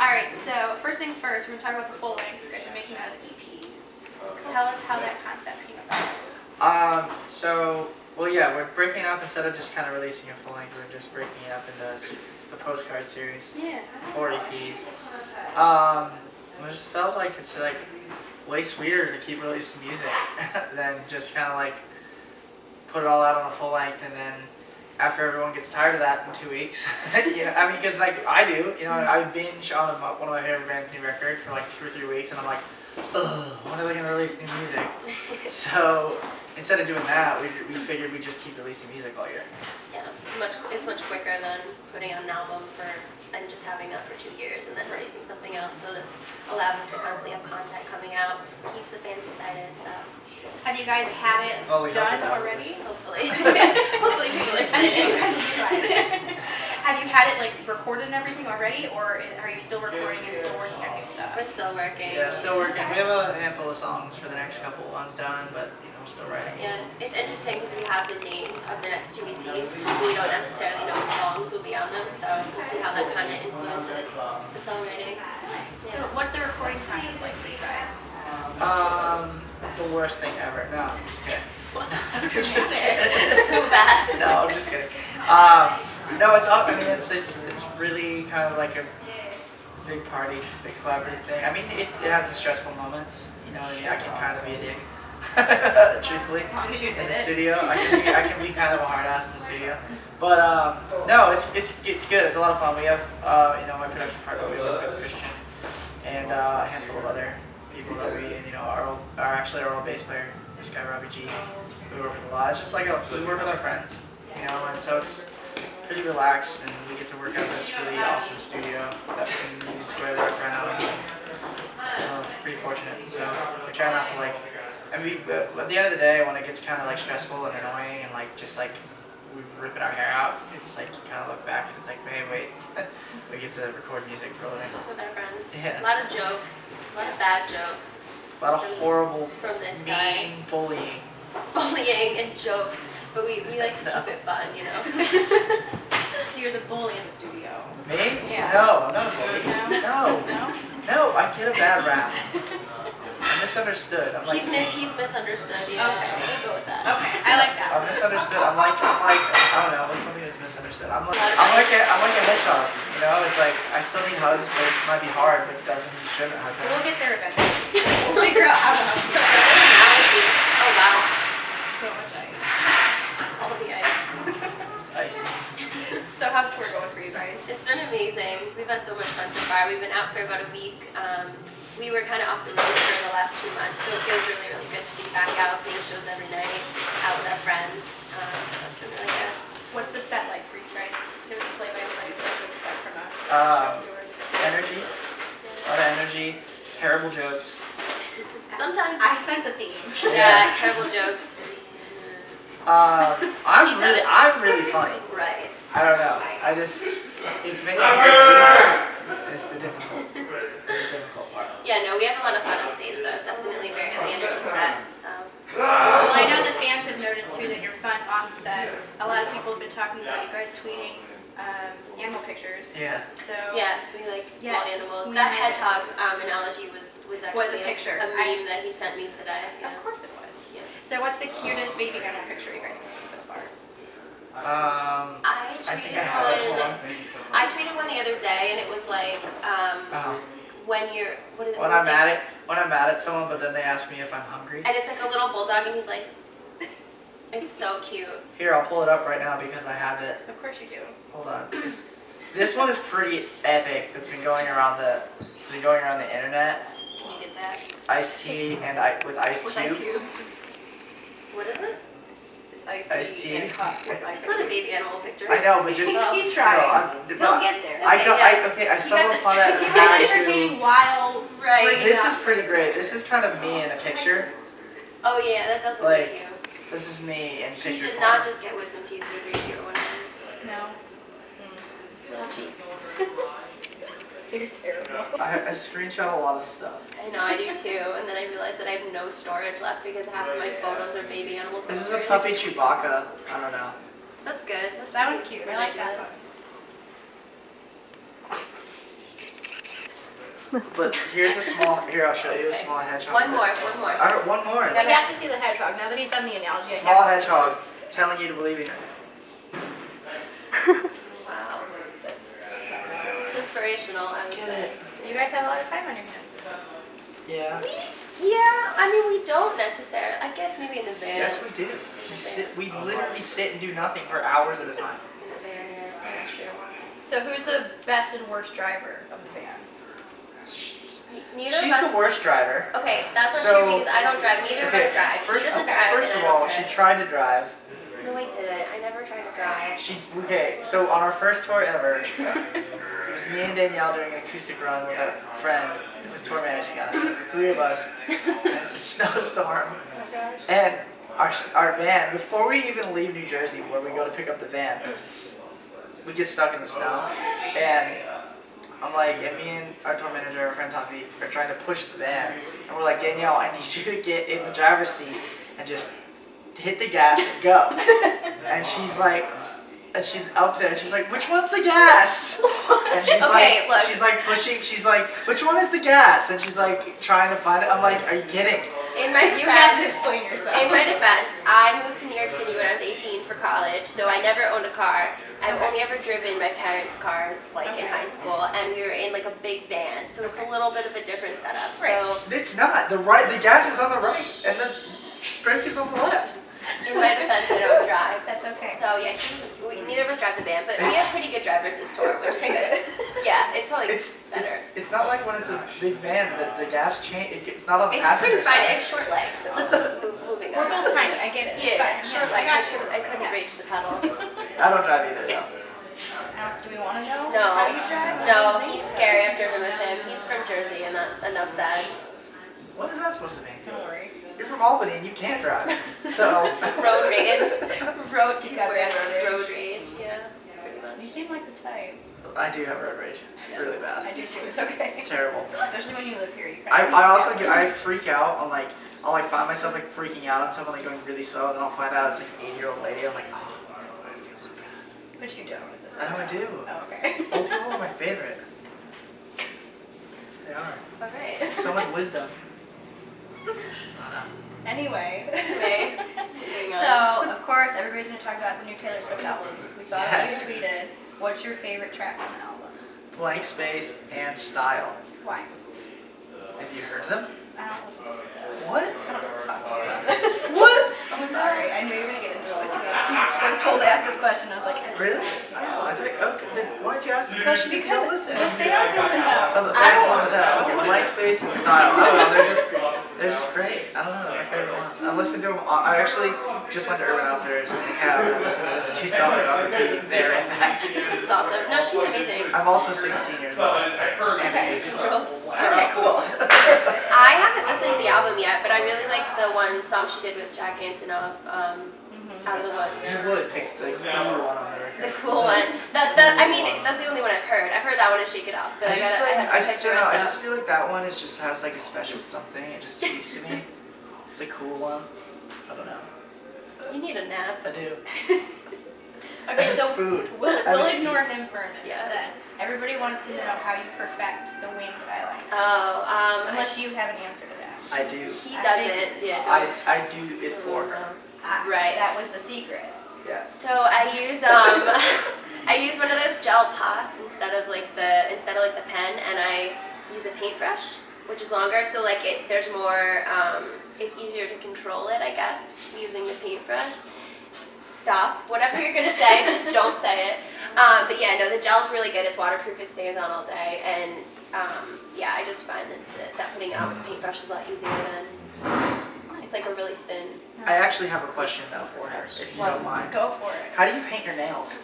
Alright, so first things first, we're going to talk about the full length you guys are making out of the EPs. Tell us how that concept came about. Well, yeah, we're breaking it up instead of just kind of releasing a full length. We're just breaking it up into the postcard series. Yeah. 4 EPs. I just felt like it's like way sweeter to keep releasing music than just kind of like put it all out on a full length and then after everyone gets tired of that in 2 weeks, I mean, because like I do, I binge on one of my favorite band's new record for like 2 or 3 weeks, and I'm like, ugh, when are they gonna release new music? So instead of doing that, we figured we'd just keep releasing music all year. Yeah, it's much quicker than putting out an album and just having that for 2 years and then releasing something else. So this allows us to constantly have content coming out, keeps the fans excited. So have you guys had it done already? Hopefully, hopefully people are excited. Have you had it like recorded and everything already, or are you still recording and still working on new stuff? We're still working. Yeah, still working. We have a handful of songs for the next couple ones done, but we're still writing. Yeah, it's interesting because we have the names of the next 2 EPs, but we don't necessarily know what songs will be on them, so we'll see how that kind of influences the songwriting. Yeah. So what's the recording process like for you guys? The worst thing ever. No, I'm just kidding. I'm just kidding. It's so bad. No, I'm just kidding. No, it's up. I mean, it's really kind of like a big party, big collaborative thing. I mean, it has its stressful moments. I can kind of be a dick, truthfully. As long as you in did the it. studio, I can be kind of a hard ass in the studio. But no, it's good. It's a lot of fun. We have my production partner, we work with Christian, and a handful of other people that our old bass player, this guy Robbie G. We work with a lot. It's just like we work with our friends, and so it's pretty relaxed, and we get to work out of this really awesome studio that we can Union Square that our friend out in. Pretty fortunate. So we try not to at the end of the day, when it gets kind of like stressful and annoying and like just like we're ripping our hair out, it's like you kind of look back and it's like, hey, wait, we get to record music for a living. With our friends. Yeah. A lot of jokes, a lot of bad jokes. A lot of horrible, from this mean guy. bullying. Bullying and jokes, but we like to keep it fun, So you're the bully in the studio. Me? Yeah. No, I'm not a bully. No? No, I get a bad rap. I'm misunderstood. He's misunderstood. Yeah. Okay. We'll go with that. Okay, I like that. I'm misunderstood. I'm like I don't know. What's something that's misunderstood? I'm like a hedgehog. It's like I still need hugs, but it might be hard, but it doesn't mean you shouldn't hug me. We'll get there eventually. We'll figure out how to hug you. Oh wow. So much ice. All the ice. It's icy. So how's tour going for you guys? It's been amazing. We've had so much fun so far. We've been out for about a week. We were kind of off the road for the last 2 months, so it feels really, really good to be back out, playing shows every night, out with our friends. So it's been really good. What's the set like for you guys? Give us a play-by-play. What to expect from a show yours? Energy. A lot of energy. Terrible jokes. Sometimes I sense a theme. yeah, terrible jokes. I'm really funny. Right. I don't know. It's making it's the difficult part. Yeah, no, we have a lot of fun on stage though. Definitely very high energy set. So. Well, I know the fans have noticed too that you're fun off set. A lot of people have been talking about you guys tweeting animal pictures. Yeah. So Yes, we like small Yes, animals. we That know. hedgehog analogy was actually a picture. a meme that he sent me today. Yeah. Of course it was. Yeah. So what's the cutest baby animal picture you guys have seen so far? I think I have it. Hold on. I tweeted one the other day, and it was like when you're When I'm mad at someone, but then they ask me if I'm hungry. and it's like a little bulldog, and he's like, it's so cute. Here, I'll pull it up right now because I have it. Of course you do. Hold on. This one is pretty epic. That's been going around the internet. Can you get that? Ice-T and with ice With cubes. ice cubes. What is it? It's ice Iced tea. tea and cup with ice It's not a cubes. baby animal picture. I know, but just He's trying. But They'll get there. I stumbled upon that. It's and had to- entertaining while Right. bringing This it is up. pretty great. This is kind of me in a picture. Oh yeah, that does look Like, like you. This is me in He picture did form. not just get wisdom teeth surgery or whatever. No. Little cheeks. You're terrible. I screenshot a lot of stuff. I know, I do too. And then I realized that I have no storage left because half of my photos are baby animal pictures. This is a puppy Chewbacca. I don't know. That's good. That one's cute. I like that one. But here's a small. Here, I'll show you a small hedgehog. One more. All right, one more. We have to see the hedgehog. Now that he's done the analogy, I Small have to see it. hedgehog telling you to believe in it. Wow. It's inspirational, I would Get say. it? You guys have a lot of time on your hands. Yeah. Yeah, I mean, we don't necessarily. I guess maybe in the van. Yes, we do. We literally sit and do nothing for hours at a time. In the van, yeah. That's true. So who's the best and worst driver of the van? Neither She's of us. the worst driver. Okay, that's not So- true because I don't drive. Neither of Okay, us drive. first, He doesn't drive. first and of I don't all, she drive. tried to drive. No, I didn't. I never tried to drive. Okay, so on our first tour ever, it was me and Danielle doing an acoustic run with a friend who was tour managing us. It was the three of us, and it's a snowstorm. Oh my gosh. And our van, before we even leave New Jersey, where we go to pick up the van, we get stuck in the snow. And I'm like, and me and our tour manager, our friend Tafi, are trying to push the van. And we're like, Danielle, I need you to get in the driver's seat and just hit the gas and go. And she's like, and she's up there and she's like, which one's the gas? And she's Okay, like, look. she's like pushing, she's like, which one is the gas? And she's like trying to find it. I'm like, are you kidding? In my You have to defense, explain yourself. in my defense, I moved to New York City when I was 18 for college, so I never owned a car. I've only ever driven my parents' cars, like in high school, and we were in like a big van, so it's a little bit of a different setup. So It's not. The gas is on the right and the brake is on the left. in my defense, I don't drive. That's okay. So yeah, neither of us drive the van, but we have pretty good drivers this tour, which is good. Yeah, it's probably better. It's not like when it's a big van that the gas change. It's not on the I just passenger couldn't find it. I side. have short legs. Let's moving We're on. both kind of, I get it. It's Yeah, fine. short I legs. got you. I couldn't reach the pedal. I don't drive either though. Do we want to know No. how you drive? No, he's scary. I've driven with him. He's from Jersey, and that enough said. What is that supposed to mean? Don't worry. You're from Albany and you can't drive. So. Road rage. Road You got bad road rage. Road rage. Yeah, pretty You much. seem like the type. I do have road rage. It's really bad. I do too. Okay. It's terrible. Especially when you live here. You I also I freak out on like I'll like find myself like freaking out on someone like going really slow and then I'll find out it's like an 8-year-old lady. I'm like, oh, I feel so bad. But you don't with this. I know I do. Oh, okay. Old people are my favorite. They are. All right. So much wisdom. Anyway. Okay. Moving on. So, of course, everybody's going to talk about the new Taylor Swift album. We saw that Yes. you tweeted. What's your favorite track on the album? Blank Space and Style. Why? Have you heard of them? I don't listen to this. What? I don't want to talk to you about this. What? I'm sorry. I knew you were going to get into it with me. I was told to ask this question. I was like, Really? Oh, I think. Okay. Then why'd you ask the question? if you don't because listen. the fans want to know. Oh, the I fans don't want to know. Okay, Blank Space and Style. I don't know. They're just great. I don't know. They're my favorite ones. I listened to them. I actually just went to Urban Outfitters in the cab and I listened to those two songs on repeat there and back. It's awesome. No, she's amazing. I'm also 16 years old. Okay. Okay, cool. I haven't listened to the album yet, but I really liked the one song she did with Jack Antonoff, Out of the Woods. You would pick the cool one on the record. The cool one. I mean, that's the only one I've heard. I've heard that one and Shake It Off, but I have to check the don't know. I rest just out. feel like that one just has like a special something. It just speaks to me. It's the cool one. I don't know. You need a nap. I do. Okay, so Food. we'll ignore him for a minute. Yeah. Then everybody wants to know how you perfect the winged eyeliner. Oh, Unless you have an answer to that. I do. he doesn't. Yeah. I do it for her. Right. That was the secret. Yes. So I use I use one of those gel pots instead of like the pen, and I use a paintbrush, which is longer. So like there's more. It's easier to control it, I guess, using the paintbrush. Stop. Whatever you're gonna say, just don't say it. But yeah, no, the gel's really good. It's waterproof. It stays on all day, and yeah, I just find that putting it on with a paintbrush is a lot easier than. It's like a really thin. I actually have a question though for her, if you don't mind. Go for it. How do you paint your nails?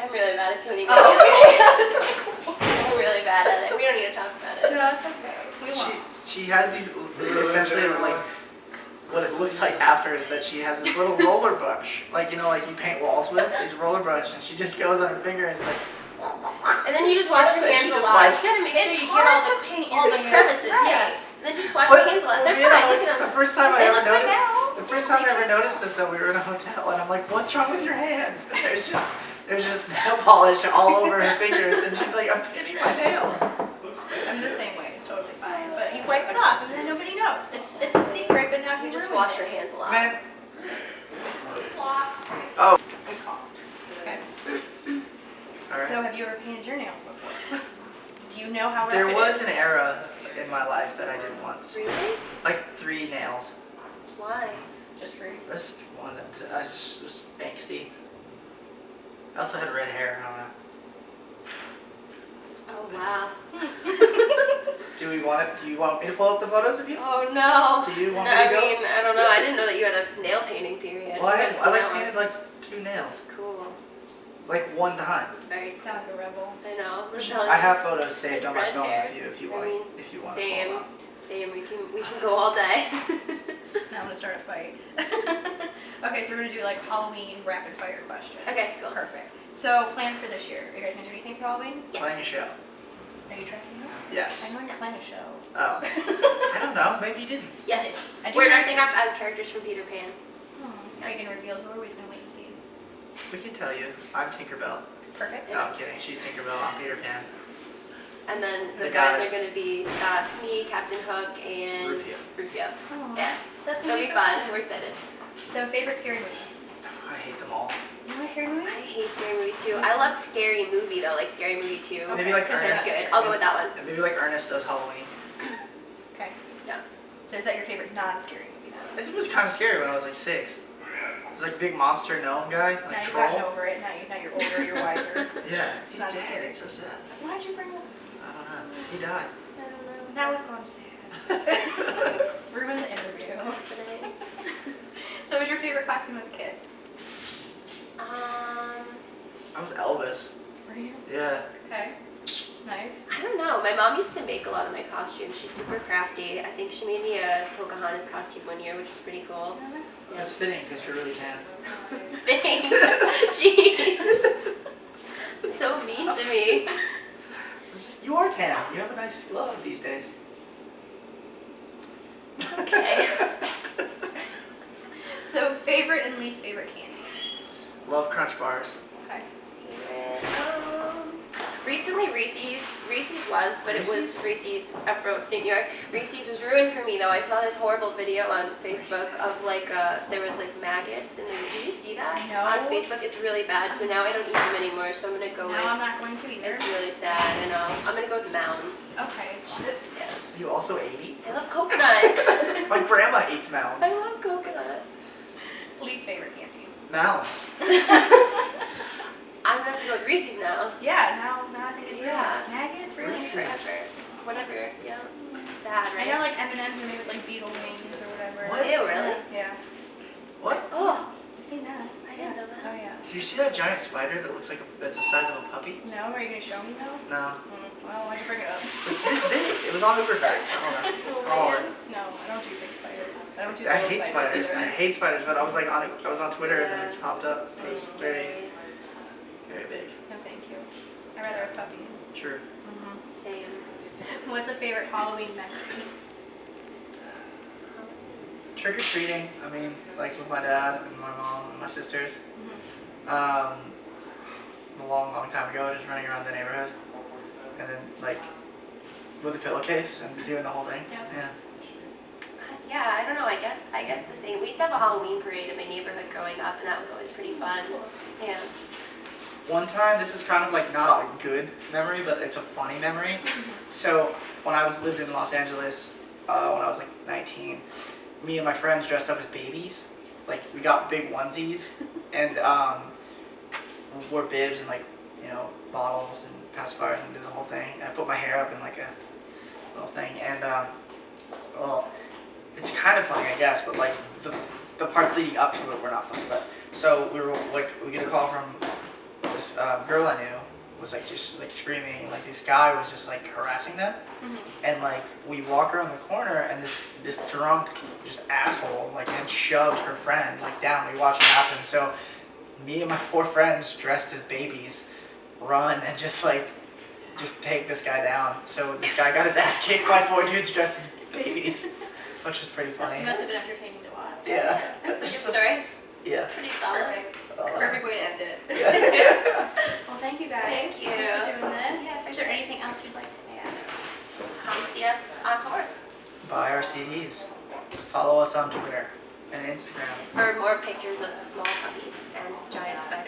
I'm really bad at painting. Oh, I'm really bad at it. We don't need to talk about it. No, it's okay. We won't. She has these essentially like what it looks like after is that she has this little roller brush, like like you paint walls with these roller brush, and she just goes on her finger and it's like. And then you just wash your She hands a just lot. wipes. You gotta make sure It's you get all hard to paint the your crevices, fingers, yeah. right. And then you just wash your hands a lot. They're fine. Look at them. The first time I They ever look good noticed. now. The first time I ever noticed this, though, we were in a hotel, and I'm like, "What's wrong with your hands?" And There's just nail polish all over her fingers, and she's like, I'm painting my nails. I'm the same way. It's totally fine. But you wipe it off, and then nobody knows. It's a secret, but now You you just ruined wash it. your hands a lot. Man. Oh. Good call. Okay. All right. So have you ever painted your nails before? Do you know how rough There it was is? an era in my life that I did once. Really? Like 3 nails. Why? Just for I just wanted to, I just was angsty. I also had red hair, I don't know. Oh wow. Do you want me to pull up the photos of you? Oh no. Do you want No, me to I go? mean, I don't know. I didn't know that you had a nail painting period. Well, gotta see I like that one. painted like 2 nails. Cool. Like 1 time. It's very. You sound like a rebel. I know. I have photos saved on my Red phone hair. if you I want. mean, If you want. same. Same. We can go all day. Now I'm gonna start a fight. Okay, so we're gonna do like Halloween rapid fire questions. Okay, cool. Perfect. So plans for this year. Are you guys gonna do anything for Halloween? Playing a show. Are you dressing up? Yes. I know you're playing a show. Oh. I don't know. Maybe you didn't. Yeah. I do We're know- dressing up as characters from Peter Pan. Oh, are you gonna reveal who, or are we just gonna wait and see? We can tell you. I'm Tinkerbell. Perfect. No, I'm kidding. She's Tinkerbell. I'm Peter Pan. And then the The guys guys. are going to be Smee, Captain Hook, and Rufio. Rufio. Oh, Yeah. that's So gonna it'll be so fun. We're excited. So favorite scary movie? I hate them all. You like scary I movies? hate scary movies too. I love Scary Movie though, like Scary Movie 2. Okay, Maybe like 'cause they're Ernest. Good. I'll go with that one. And maybe like Ernest does Halloween. Okay. Yeah. So is that your favorite non-scary movie then? It was kind of scary when I was like 6. It was like big monster gnome guy, Now like you've troll. gotten over it. Now you're older. You're wiser. Yeah, he's Not dead. scary. It's so sad. Why'd you bring up? I don't know. He died. I don't know. Now we've gone sad. Ruin the interview. So, what was your favorite costume as a kid? I was Elvis. Were you? Yeah. Okay. Nice. I don't know. My mom used to make a lot of my costumes. She's super crafty. I think she made me a Pocahontas costume one year, which was pretty cool. Yeah. That's fitting because you're really tan. Thanks. Jeez. So mean to me. It's just you are tan. You have a nice glow these days. Okay. So, favorite and least favorite candy? Love Crunch bars. Okay. Recently Reese's was, but it was Reese's? Reese's from St. New York. Reese's was ruined for me though. I saw this horrible video on Facebook of like there was like maggots and did you see that? No. On Facebook, it's really bad. So now I don't eat them anymore. So I'm gonna go No, with. I'm not going to either. It's really sad. I know. I'm gonna go with Mounds. Okay. Yeah. You also 80? I love coconut. My grandma eats mounds. I love coconut. Least favorite candy? Mounds. I'm gonna have to go with Reese's now. Yeah, now I think it's Yeah. maggots, really? Reese's. Forever. Whatever. Yeah. Sad, I right? know like M&M's are made with like beetle wings or whatever. What? Ew, really? Yeah. What? Oh, I've seen that. I didn't know that. Oh yeah. Did you see that giant spider that looks like that's the size of a puppy? No, are you gonna show me though? No. Well, why'd you bring it up? It's this big. It was on Uber Facts. I don't know. Oh, Oh, man. No, I don't do big spiders. I don't do I little hate spiders. either. I hate spiders, but I was like I was on Twitter and then it popped up. It was very, very big. No, thank you. I'd rather have puppies. True. Same. What's a favorite Halloween memory? Trick or treating. I mean, like with my dad and my mom and my sisters. A long time ago, just running around the neighborhood, and then like with a pillowcase and doing the whole thing. Yep. Yeah. Yeah, I don't know. I guess the same. We used to have a Halloween parade in my neighborhood growing up, and that was always pretty fun. Yeah. One time, this is kind of like not a good memory, but it's a funny memory. So when I lived in Los Angeles, when I was like 19, me and my friends dressed up as babies. Like we got big onesies and wore bibs and like bottles and pacifiers and did the whole thing. And I put my hair up in like a little thing and well, it's kind of funny I guess, but like the parts leading up to it were not funny. But so we get a call from this girl I knew was like just like screaming, like this guy was just like harassing them, and like we walk around the corner and this drunk just asshole like and shoved her friend like down. We watch it happen. So me and my 4 friends dressed as babies run and just take this guy down. So this guy got his ass kicked by 4 dudes dressed as babies, which was pretty funny. It must have been entertaining to watch. Yeah. That's a good story. Yeah. Pretty solid. Perfect. Perfect way to end it. Well, thank you guys. Thank you. Thanks for doing this. Yeah, for Is there sure. anything else you'd like to add? Come see us on tour Buy our CDs. Follow us on Twitter and Instagram. for more pictures of small puppies and giant spiders.